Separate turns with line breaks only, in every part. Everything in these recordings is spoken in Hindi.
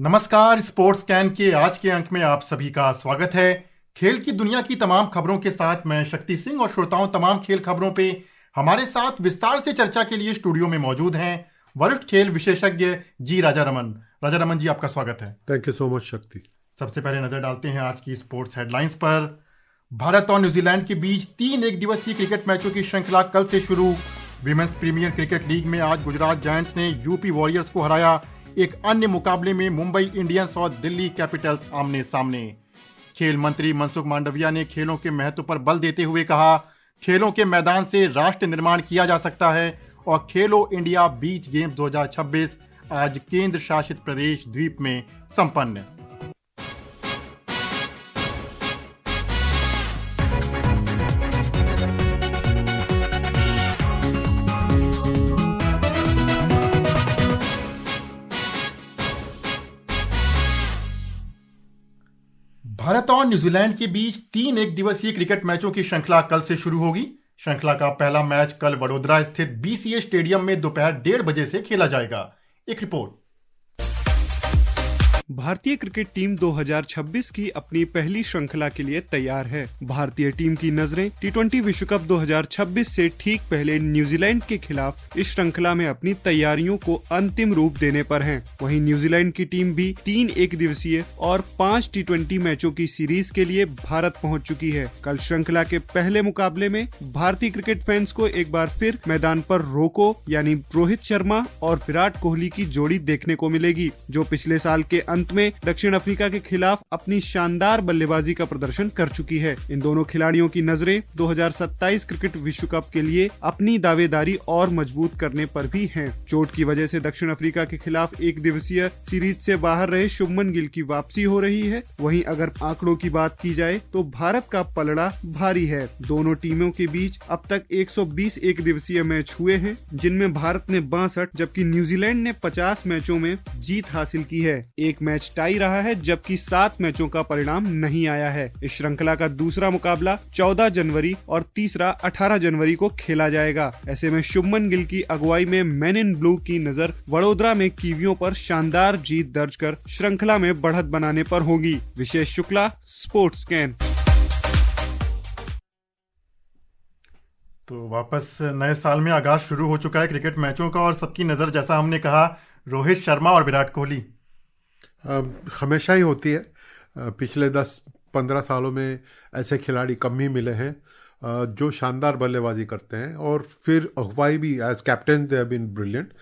नमस्कार, स्पोर्ट्स कैन के आज के अंक में आप सभी का स्वागत है। खेल की दुनिया की तमाम खबरों के साथ मैं शक्ति सिंह और श्रोताओं तमाम खेल खबरों पे हमारे साथ विस्तार से चर्चा के लिए स्टूडियो में मौजूद हैं वरिष्ठ खेल विशेषज्ञ जी राजा रमन। राजा रमन जी, आपका स्वागत है।
थैंक यू सो मच शक्ति।
सबसे पहले नजर डालते हैं आज की स्पोर्ट्स हेडलाइंस पर। भारत और न्यूजीलैंड के बीच 3 एक दिवसीय क्रिकेट मैचों की श्रृंखला कल से शुरू। विमेंस प्रीमियर क्रिकेट लीग में आज गुजरात जायंट्स ने यूपी वॉरियर्स को हराया। एक अन्य मुकाबले में मुंबई इंडियंस और दिल्ली कैपिटल्स आमने सामने। खेल मंत्री मनसुख मांडविया ने खेलों के महत्व पर बल देते हुए कहा, खेलों के मैदान से राष्ट्र निर्माण किया जा सकता है और खेलो इंडिया बीच गेम्स 2026 आज केंद्र शासित प्रदेश द्वीप में संपन्न। भारत और न्यूजीलैंड के बीच 3 एक दिवसीय क्रिकेट मैचों की श्रृंखला कल से शुरू होगी। श्रृंखला का पहला मैच कल वडोदरा स्थित बीसीए स्टेडियम में दोपहर 1:30 बजे से खेला जाएगा। एक रिपोर्ट।
भारतीय क्रिकेट टीम 2026 की अपनी पहली श्रृंखला के लिए तैयार है। भारतीय टीम की नजरें टी20 विश्व कप 2026 से ठीक पहले न्यूजीलैंड के खिलाफ इस श्रृंखला में अपनी तैयारियों को अंतिम रूप देने पर है। वहीं न्यूजीलैंड की टीम भी 3 एक दिवसीय और 5 टी20 मैचों की सीरीज के लिए भारत पहुंच चुकी है। कल श्रृंखला के पहले मुकाबले में भारतीय क्रिकेट फैंस को एक बार फिर मैदान पर रोको यानी रोहित शर्मा और विराट कोहली की जोड़ी देखने को मिलेगी, जो पिछले साल के अंत में दक्षिण अफ्रीका के खिलाफ अपनी शानदार बल्लेबाजी का प्रदर्शन कर चुकी है। इन दोनों खिलाड़ियों की नजरें 2027 क्रिकेट विश्व कप के लिए अपनी दावेदारी और मजबूत करने पर भी हैं। चोट की वजह से दक्षिण अफ्रीका के खिलाफ एक दिवसीय सीरीज से बाहर रहे शुभमन गिल की वापसी हो रही है। वहीं अगर आंकड़ों की बात की जाए तो भारत का पलड़ा भारी है। दोनों टीमों के बीच अब तक 120 एक दिवसीय मैच हुए हैं, जिनमें भारत ने 62 जबकि न्यूजीलैंड ने 50 मैचों में जीत हासिल की है। एक मैच टाई रहा है जबकि 7 मैचों का परिणाम नहीं आया है। इस श्रृंखला का दूसरा मुकाबला 14 जनवरी और तीसरा 18 जनवरी को खेला जाएगा। ऐसे में शुभमन गिल की अगुवाई में मैन इन ब्लू की नजर वडोदरा में कीवियों पर शानदार जीत दर्ज कर श्रृंखला में बढ़त बनाने पर होगी। विशेष शुक्ला, स्पोर्ट्स कैन।
तो वापस नए साल में आगाज शुरू हो चुका है क्रिकेट मैचों का और सबकी नजर, जैसा हमने कहा, रोहित शर्मा और विराट कोहली।
हमेशा ही होती है। पिछले 10-15 सालों में ऐसे खिलाड़ी कम ही मिले हैं जो शानदार बल्लेबाजी करते हैं और फिर अगुवाई भी as captain they have been brilliant.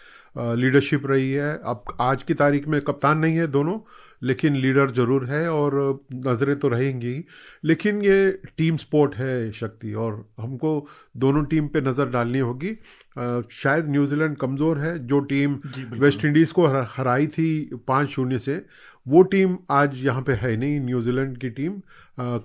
Leadership रही है। अब आज की तारीख में कप्तान नहीं है दोनों, लेकिन लीडर जरूर है और नज़रें तो रहेंगी। लेकिन ये टीम स्पोर्ट है शक्ति, और हमको दोनों टीम पे नज़र डालनी होगी। शायद न्यूजीलैंड कमज़ोर है। जो टीम वेस्ट इंडीज़ को हराई थी 5-0 से, वो टीम आज यहाँ पे है नहीं। न्यूजीलैंड की टीम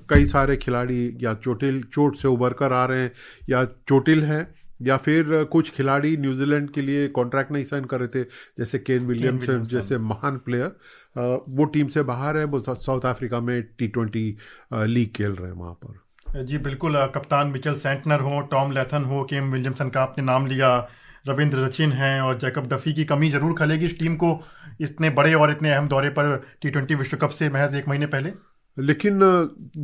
कई सारे खिलाड़ी या चोट से उभर कर आ रहे हैं या चोटिल हैं, या फिर कुछ खिलाड़ी न्यूजीलैंड के लिए कॉन्ट्रैक्ट नहीं साइन कर रहे थे, जैसे केन विलियमसन जैसे महान प्लेयर वो टीम से बाहर है। वो साउथ अफ्रीका में टी20 लीग खेल रहे हैं वहाँ पर।
जी बिल्कुल। कप्तान मिचेल सेंटनर हो, टॉम लैथन हो, केन विलियमसन का आपने नाम लिया, रविंद्र सचिन हैं और जैकब डफी की कमी जरूर खलेगी इस टीम को इतने बड़े और इतने अहम दौरे पर टी20 विश्व कप से महज 1 महीने पहले।
लेकिन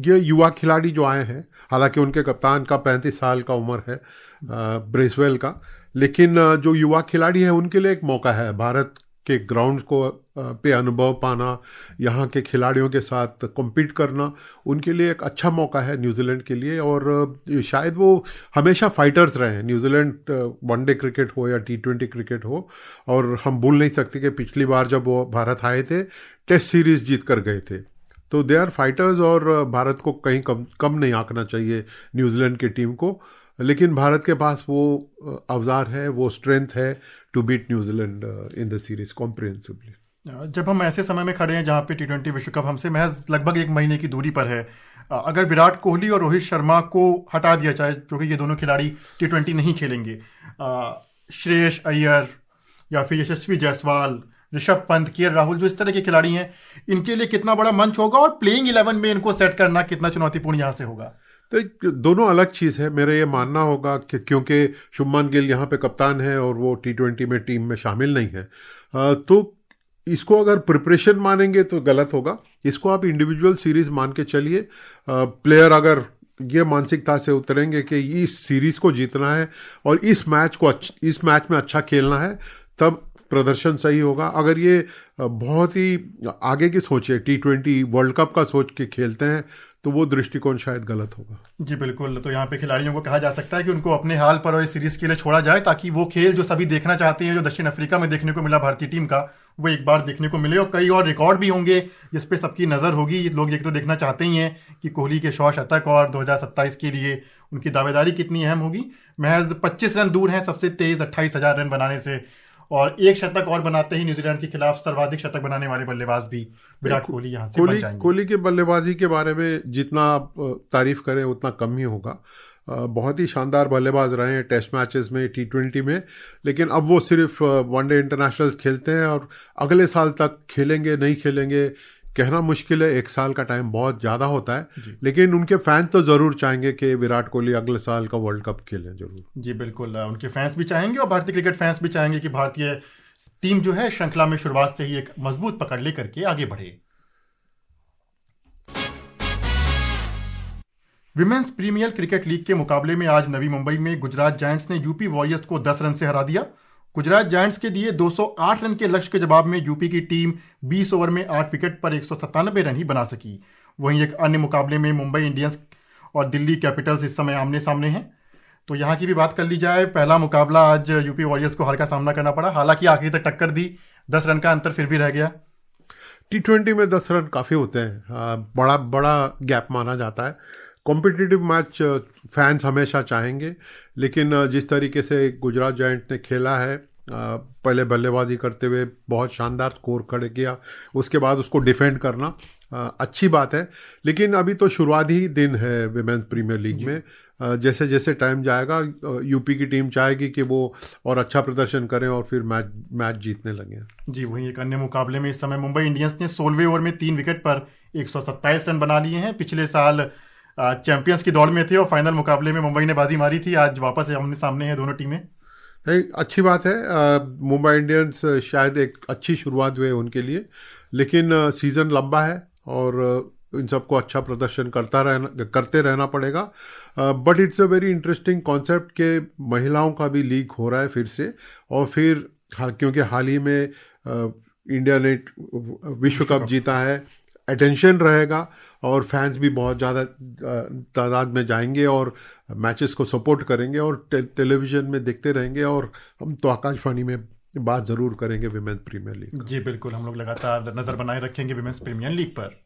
ये युवा खिलाड़ी जो आए हैं, हालांकि उनके कप्तान का 35 साल का उम्र है ब्रेसवेल का, लेकिन जो युवा खिलाड़ी है उनके लिए एक मौका है। भारत के ग्राउंड्स को पे अनुभव पाना, यहाँ के खिलाड़ियों के साथ कम्पीट करना, उनके लिए एक अच्छा मौका है न्यूजीलैंड के लिए। और शायद वो हमेशा फाइटर्स रहे हैं। न्यूजीलैंड वनडे क्रिकेट हो या टी20 क्रिकेट हो, और हम भूल नहीं सकते कि पिछली बार जब वो भारत आए थे टेस्ट सीरीज जीत कर गए थे। तो दे आर फाइटर्स और भारत को कहीं कम नहीं आंकना चाहिए न्यूजीलैंड की टीम को। लेकिन भारत के पास वो अवजार है, वो स्ट्रेंथ है to beat New Zealand in the series comprehensively.
जब हम ऐसे समय में खड़े हैं जहाँ पे टी20 विश्व कप हमसे महज लगभग 1 महीने की दूरी पर है, अगर विराट कोहली और रोहित शर्मा को हटा दिया जाए, क्योंकि ये दोनों खिलाड़ी टी20 नहीं खेलेंगे, श्रेयस अय्यर या फिर यशस्वी जायसवाल, ऋषभ पंत, के राहुल, जो इस तरह के खिलाड़ी हैं, इनके लिए कितना बड़ा मंच होगा और प्लेइंग 11 में इनको सेट करना कितना चुनौतीपूर्ण यहाँ से होगा?
तो दोनों अलग चीज़ है। मेरा ये मानना होगा कि क्योंकि शुभमन गिल यहाँ पे कप्तान है और वो टी20 में टीम में शामिल नहीं है, तो इसको अगर प्रिपरेशन मानेंगे तो गलत होगा। इसको आप इंडिविजुअल सीरीज मान के चलिए। प्लेयर अगर ये मानसिकता से उतरेंगे कि इस सीरीज को जीतना है और इस मैच में अच्छा खेलना है, तब प्रदर्शन सही होगा। अगर ये बहुत ही आगे की सोच है, T20 वर्ल्ड कप का सोच के खेलते हैं, तो वो दृष्टिकोण शायद गलत होगा।
जी बिल्कुल। तो यहाँ पे खिलाड़ियों को कहा जा सकता है कि उनको अपने हाल पर और इस सीरीज के लिए छोड़ा जाए, ताकि वो खेल जो सभी देखना चाहते हैं, जो दक्षिण अफ्रीका में देखने को मिला भारतीय टीम का, वो एक बार देखने को मिले। और कई और रिकॉर्ड भी होंगे जिस पे सबकी नज़र होगी। लोग ये तो देखना चाहते ही हैं कि कोहली के 100 शतक और 2027 के लिए उनकी दावेदारी कितनी अहम होगी। महज 25 रन दूर हैं सबसे तेज 28,000 रन बनाने से, और एक शतक और बनाते ही न्यूजीलैंड के खिलाफ सर्वाधिक शतक बनाने वाले बल्लेबाज भी विराट कोहली यहाँ से बन जाएंगे।
कोहली के बल्लेबाजी के बारे में जितना आप तारीफ करें उतना कम ही होगा। बहुत ही शानदार बल्लेबाज रहे हैं टेस्ट मैचेस में, T20 में, लेकिन अब वो सिर्फ वनडे इंटरनेशनल खेलते हैं और अगले साल तक खेलेंगे नहीं खेलेंगे कहना मुश्किल है। एक साल का टाइम बहुत ज़्यादा होता है, लेकिन उनके फैंस तो ज़रूर चाहेंगे कि विराट कोहली अगले साल का वर्ल्ड कप खेलें जरूर।
जी बिल्कुल, उनके फैंस भी चाहेंगे और भारतीय क्रिकेट फैंस भी चाहेंगे कि भारतीय टीम जो है श्रृंखला में शुरुआत से ही एक मजबूत पकड़ लेकर के आगे बढ़े। विमेंस प्रीमियर क्रिकेट लीग के मुकाबले में आज नवी मुंबई में गुजरात जायंट्स ने यूपी वॉरियर्स को 10 रन से हरा दिया। गुजरात जायंट्स के दिए 208 रन के लक्ष्य के जवाब में यूपी की टीम 20 ओवर में 8 विकेट पर 197 रन ही बना सकी। वहीं एक अन्य मुकाबले में मुंबई इंडियंस और दिल्ली कैपिटल्स इस समय आमने सामने हैं। तो यहाँ की भी बात कर ली जाए, पहला मुकाबला आज यूपी वॉरियर्स को हार का सामना करना पड़ा। हालांकि आखिरी तक टक्कर दी, 10 रन का अंतर फिर भी रह गया।
T20 में 10 रन काफ़ी होते हैं, बड़ा गैप माना जाता है। कॉम्पिटिटिव मैच फैंस हमेशा चाहेंगे, लेकिन जिस तरीके से गुजरात जायंट ने खेला है, पहले बल्लेबाजी करते हुए बहुत शानदार स्कोर खड़े किया, उसके बाद उसको डिफेंड करना अच्छी बात है। लेकिन अभी तो शुरुआती ही दिन है विमेंस प्रीमियर लीग में। जैसे जैसे टाइम जाएगा यूपी की टीम चाहेगी कि वो और अच्छा प्रदर्शन करें और फिर मैच जीतने लगे।
जी, वहीं एक अन्य मुकाबले में इस समय मुंबई इंडियंस ने 16वें ओवर में 3 विकेट पर 127 रन बना लिए हैं। पिछले साल चैंपियंस की दौड़ में थे और फाइनल मुकाबले में मुंबई ने बाजी मारी थी। आज वापस आमने सामने हैं दोनों टीमें।
अच्छी बात है। मुंबई इंडियंस शायद एक अच्छी शुरुआत हुई उनके लिए, लेकिन सीज़न लंबा है और इन सबको अच्छा प्रदर्शन करते रहना पड़ेगा। But it's a very interesting concept कि महिलाओं का भी लीग हो रहा है फिर से। और फिर क्योंकि हाल ही में इंडिया ने विश्व कप जीता है, अटेंशन रहेगा और फैंस भी बहुत ज़्यादा तादाद में जाएंगे और मैचेस को सपोर्ट करेंगे और टेलीविज़न में देखते रहेंगे। और हम तो आकाशवाणी में बात ज़रूर करेंगे विमेंस प्रीमियर लीग।
जी बिल्कुल, हम लोग लगातार नज़र बनाए रखेंगे विमेंस प्रीमियर लीग पर।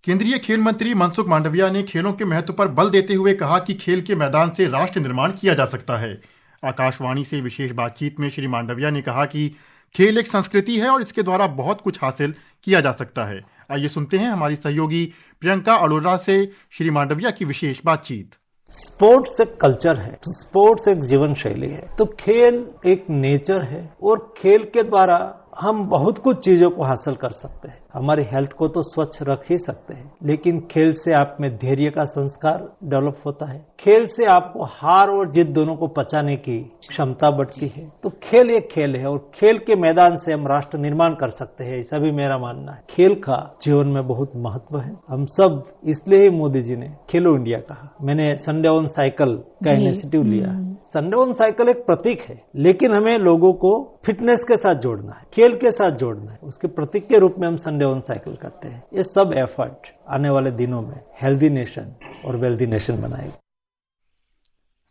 केंद्रीय खेल मंत्री मनसुख मांडविया ने खेलों के महत्व पर बल देते हुए कहा कि खेल के मैदान से राष्ट्र निर्माण किया जा सकता है। आकाशवाणी से विशेष बातचीत में श्री मांडविया ने कहा कि खेल एक संस्कृति है और इसके द्वारा बहुत कुछ हासिल किया जा सकता है। आइए सुनते हैं हमारी सहयोगी प्रियंका अरोड़ा से श्री मांडविया की विशेष बातचीत।
स्पोर्ट्स एक कल्चर है, स्पोर्ट्स एक जीवन शैली है, तो खेल एक नेचर है और खेल के द्वारा हम बहुत कुछ चीजों को हासिल कर सकते हैं। हमारी हेल्थ को तो स्वच्छ रख ही सकते हैं, लेकिन खेल से आप में धैर्य का संस्कार डेवलप होता है। खेल से आपको हार और जीत दोनों को पचाने की क्षमता बढ़ती है। तो खेल एक खेल है और खेल के मैदान से हम राष्ट्र निर्माण कर सकते हैं, ऐसा भी मेरा मानना है। खेल का जीवन में बहुत महत्व है। हम सब इसलिए ही मोदी जी ने खेलो इंडिया कहा। मैंने संडे ऑन साइकिल का इनिशिएटिव लिया। संडे ऑन साइकिल एक प्रतीक है, लेकिन हमें लोगों को फिटनेस के साथ जोड़ना है, खेल के साथ जोड़ना है। उसके प्रतीक के रूप में हम संडे ऑन साइकिल करते हैं। ये सब एफर्ट आने वाले दिनों में हेल्दी नेशन और वेल्दी नेशन बनाएगी।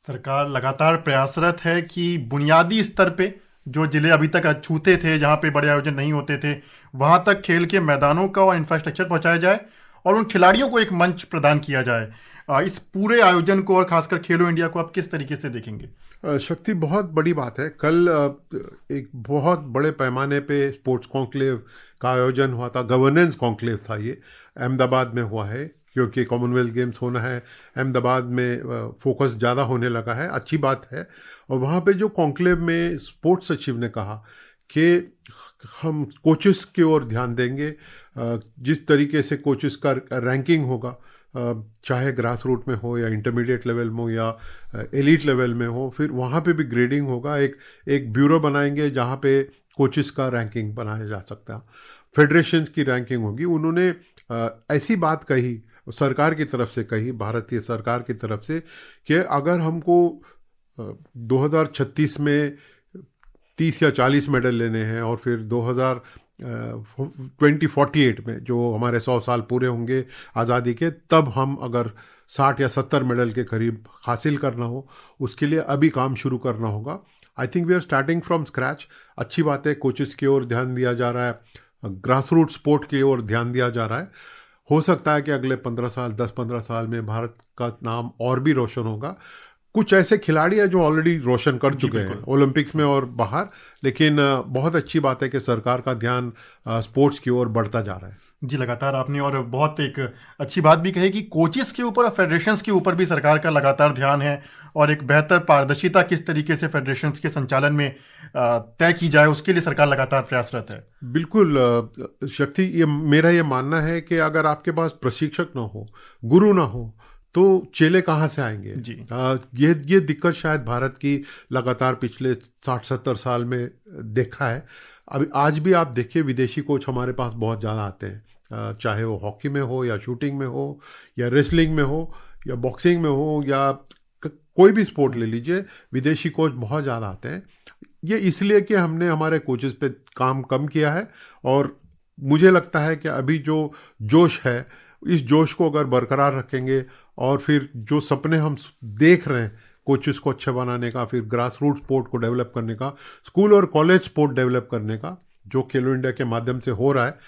सरकार लगातार प्रयासरत है कि बुनियादी स्तर पे जो जिले अभी तक अछूते थे, जहां पे बड़े आयोजन नहीं होते थे, वहां तक खेल के मैदानों का और इंफ्रास्ट्रक्चर पहुंचाया जाए और उन खिलाड़ियों को एक मंच प्रदान किया जाए। इस पूरे आयोजन को और खासकर खेलो इंडिया को आप किस तरीके से देखेंगे?
शक्ति, बहुत बड़ी बात है। कल एक बहुत बड़े पैमाने पे स्पोर्ट्स कॉन्क्लेव का आयोजन हुआ था। गवर्नेंस कॉन्क्लेव था, ये अहमदाबाद में हुआ है क्योंकि कॉमनवेल्थ गेम्स होना है। अहमदाबाद में फोकस ज़्यादा होने लगा है, अच्छी बात है। और वहाँ पे जो कॉन्क्लेव में स्पोर्ट्स सचिव ने कहा कि हम कोचेस की ओर ध्यान देंगे। जिस तरीके से कोचेस का रैंकिंग होगा, चाहे ग्रास रूट में हो या इंटरमीडिएट लेवल में हो या एलीट लेवल में हो, फिर वहाँ पे भी ग्रेडिंग होगा। एक ब्यूरो बनाएंगे जहाँ पे कोचेस का रैंकिंग बनाया जा सकता है, फेडरेशंस की रैंकिंग होगी। उन्होंने ऐसी बात कही, सरकार की तरफ से कही, भारतीय सरकार की तरफ से, कि अगर हमको 2036 में 30 या 40 मेडल लेने हैं और फिर 2048 में जो हमारे 100 साल पूरे होंगे आज़ादी के, तब हम अगर 60 या 70 मेडल के करीब हासिल करना हो, उसके लिए अभी काम शुरू करना होगा। I think we are starting from scratch. अच्छी बात है, कोचेस की ओर ध्यान दिया जा रहा है, ग्रास रूट स्पोर्ट की ओर ध्यान दिया जा रहा है। हो सकता है कि अगले 10-15 साल में भारत का नाम और भी रोशन होगा। कुछ ऐसे खिलाड़ी हैं जो ऑलरेडी रोशन कर चुके हैं ओलंपिक्स में और बाहर, लेकिन बहुत अच्छी बात है कि सरकार का ध्यान स्पोर्ट्स की ओर बढ़ता जा रहा है।
जी, लगातार आपने और बहुत एक अच्छी बात भी कही कि कोचेस के ऊपर और फेडरेशंस के ऊपर भी सरकार का लगातार ध्यान है, और एक बेहतर पारदर्शिता किस तरीके से फेडरेशंस के संचालन में तय की जाए, उसके लिए सरकार लगातार प्रयासरत है।
बिल्कुल शक्ति, ये मेरा ये मानना है कि अगर आपके पास प्रशिक्षक ना हो, गुरु ना हो, तो चेले कहाँ से आएंगे
जी।
ये दिक्कत शायद भारत की लगातार पिछले 60-70 साल में देखा है। अभी आज भी आप देखिए, विदेशी कोच हमारे पास बहुत ज़्यादा आते हैं, चाहे वो हॉकी में हो या शूटिंग में हो या रेसलिंग में हो या बॉक्सिंग में हो या कोई भी स्पोर्ट ले लीजिए, विदेशी कोच बहुत ज़्यादा आते हैं। ये इसलिए कि हमने हमारे कोचेस पे काम कम किया है, और मुझे लगता है कि अभी जो जोश है, इस जोश को अगर बरकरार रखेंगे और फिर जो सपने हम देख रहे हैं कोचेस को अच्छे बनाने का, फिर ग्रास रूट स्पोर्ट को डेवलप करने का, स्कूल और कॉलेज स्पोर्ट डेवलप करने का, जो खेलो इंडिया के माध्यम से हो रहा है,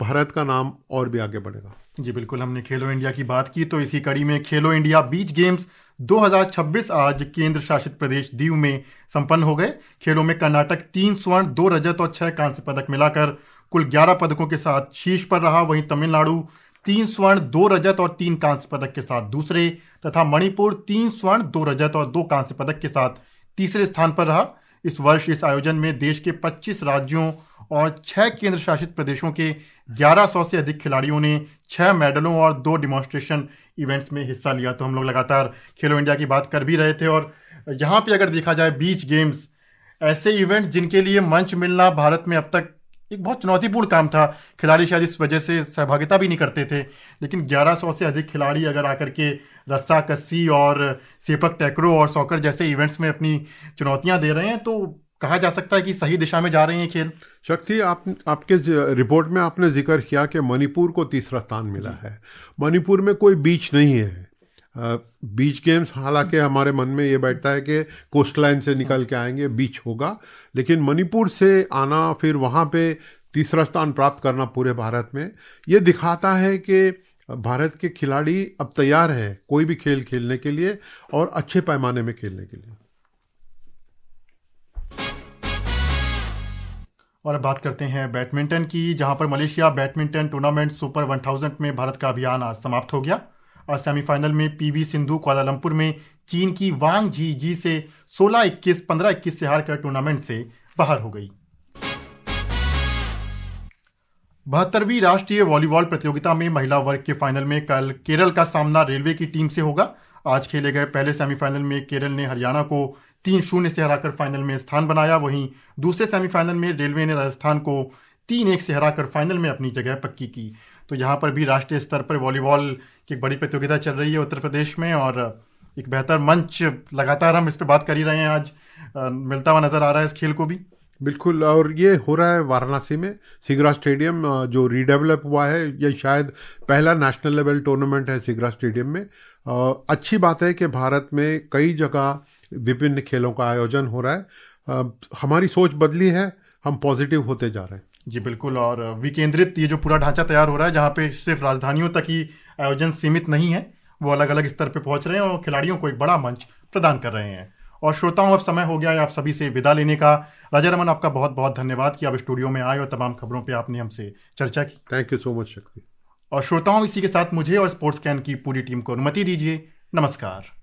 भारत का नाम और भी आगे बढ़ेगा।
जी बिल्कुल, हमने खेलो इंडिया की बात की तो इसी कड़ी में खेलो इंडिया बीच गेम्स 2026 आज केंद्र शासित प्रदेश दीव में संपन्न हो गए। खेलों में कर्नाटक 3 स्वर्ण 2 रजत और 6 कांस्य पदक मिलाकर कुल 11 पदकों के साथ शीर्ष पर रहा। वहीं तमिलनाडु 3 स्वर्ण 2 रजत और 3 कांस्य पदक के साथ दूसरे, तथा मणिपुर 3 स्वर्ण 2 रजत और 2 कांस्य पदक के साथ तीसरे स्थान पर रहा। इस वर्ष इस आयोजन में देश के 25 राज्यों और 6 केंद्र शासित प्रदेशों के 1100 से अधिक खिलाड़ियों ने 6 मेडलों और 2 डिमॉन्स्ट्रेशन इवेंट्स में हिस्सा लिया। तो हम लोग लगातार खेलो इंडिया की बात कर भी रहे थे, और यहाँ पे अगर देखा जाए बीच गेम्स, ऐसे इवेंट जिनके लिए मंच मिलना भारत में अब तक एक बहुत चुनौतीपूर्ण काम था। खिलाड़ी शायद इस वजह से सहभागिता भी नहीं करते थे, लेकिन 1100 से अधिक खिलाड़ी अगर आकर के रस्सा कस्सी और सेपक टैकरो और सॉकर जैसे इवेंट्स में अपनी चुनौतियां दे रहे हैं, तो कहा जा सकता है कि सही दिशा में जा रहे हैं खेल।
शक्ति, आपके रिपोर्ट में आपने जिक्र किया कि मणिपुर को तीसरा स्थान मिला है। मणिपुर में कोई बीच नहीं है। बीच गेम्स, हालांकि हमारे मन में ये बैठता है कि कोस्ट लाइन से निकल के आएंगे, बीच होगा, लेकिन मणिपुर से आना, फिर वहाँ पे तीसरा स्थान प्राप्त करना पूरे भारत में, ये दिखाता है कि भारत के खिलाड़ी अब तैयार हैं कोई भी खेल खेलने के लिए और अच्छे पैमाने में खेलने के लिए।
और अब बात करते हैं बैडमिंटन की, जहां पर मलेशिया बैडमिंटन टूर्नामेंट सुपर 1000 में भारत का अभियान आज समाप्त हो गया। आज सेमीफाइनल में पीवी सिंधु कुआलालंपुर में चीन की वांग जी से 16-21, 15-21 से हारकर टूर्नामेंट से बाहर हो गई। 72वीं राष्ट्रीय वॉलीबॉल प्रतियोगिता में महिला वर्ग के फाइनल में कल केरल का सामना रेलवे की टीम से होगा। आज खेले गए पहले सेमीफाइनल में केरल ने हरियाणा को 3-0 से हराकर फाइनल में स्थान बनाया। वहीं दूसरे सेमीफाइनल में रेलवे ने राजस्थान को 3-1 से हराकर फाइनल में अपनी जगह पक्की की। तो यहाँ पर भी राष्ट्रीय स्तर पर वॉलीबॉल की एक बड़ी प्रतियोगिता चल रही है उत्तर प्रदेश में, और एक बेहतर मंच लगातार हम इस पर बात कर ही रहे हैं, आज मिलता हुआ नजर आ रहा है इस खेल को भी।
बिल्कुल, और ये हो रहा है वाराणसी में सिगरा स्टेडियम जो रीडेवलप हुआ है। ये शायद पहला नेशनल लेवल टूर्नामेंट है सिगरा स्टेडियम में। अच्छी बात है कि भारत में कई जगह विभिन्न खेलों का आयोजन हो रहा है। हमारी सोच बदली है, हम पॉजिटिव होते जा रहे हैं।
जी बिल्कुल, और विकेंद्रित ये जो पूरा ढांचा तैयार हो रहा है, जहाँ पे सिर्फ राजधानियों तक ही आयोजन सीमित नहीं है, वो अलग अलग स्तर पे पहुंच रहे हैं और खिलाड़ियों को एक बड़ा मंच प्रदान कर रहे हैं। और श्रोताओं, अब समय हो गया है आप सभी से विदा लेने का। राजा रमन, आपका बहुत बहुत धन्यवाद कि आप स्टूडियो में आए और तमाम खबरों पे आपने हमसे चर्चा की।
थैंक यू सो मच शक्ति।
और श्रोताओं, इसी के साथ मुझे और स्पोर्ट्स कैन की पूरी टीम को अनुमति दीजिए। नमस्कार।